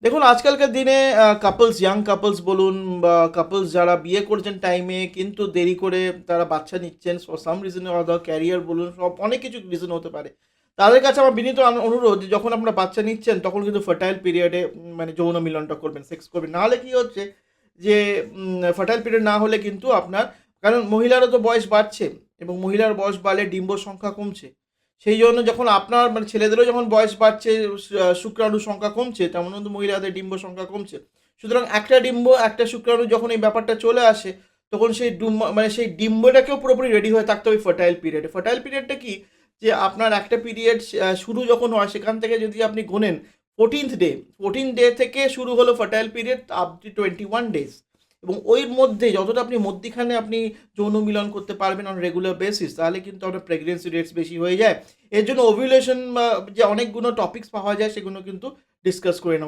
দেখুন আজকালকার দিনে কাপলস, ইয়াং কাপলস বলুন বা কাপলস যারা বিয়ে করছেন টাইমে কিন্তু দেরি করে তারা বাচ্চা নিচ্ছেন for some reason or the career বলুন, সব অনেক কিছু রিজন হতে পারে। তাদের কাছে আমার বিনীত অনুরোধ যে যখন আপনারা বাচ্চা নিচ্ছেন তখন কিন্তু ফার্টাইল পিরিয়ডে মানে যৌন মিলনটা করবেন, সেক্স করবেন। নাহলে কি হচ্ছে যে ফার্টাইল পিরিয়ড না হলে কিন্তু আপনার, কারণ মহিলারও তো বয়স বাড়ছে এবং মহিলার বয়স বাড়লে ডিম্ব সংখ্যা কমছে। সেই জন্য যখন আপনার মানে ছেলেদেরও যখন বয়স বাড়ছে, শুক্রাণুর সংখ্যা কমছে, তেমন কিন্তু মহিলাদের ডিম্ব সংখ্যা কমছে। সুতরাং একটা ডিম্ব একটা শুক্রাণু যখন এই ব্যাপারটা চলে আসে, তখন সেই মানে সেই ডিম্বটাকেও পুরোপুরি রেডি হয়ে থাকতে হবে ফার্টাইল পিরিয়ডে। ফার্টাইল পিরিয়ডটা কি, যে আপনার একটা পিরিয়ড শুরু যখন হয় সেখান থেকে যদি আপনি গোনেন 14th ডে, 14 ডে থেকে শুরু হলো fertile period up to 21 days. এবং ওই মধ্যে যতটা আপনি মধ্যিখানে আপনি যৌন মিলন করতে পারবেন অন রেগুলার বেসিস, তাহলে কিন্তু আপনার প্রেগনেন্সি রেটস বেশি হয়ে যায়। এর জন্য ওভিউলেশন যে অনেকগুলো টপিকস পাওয়া যায় সেগুলো কিন্তু ডিসকাস করে নেওয়া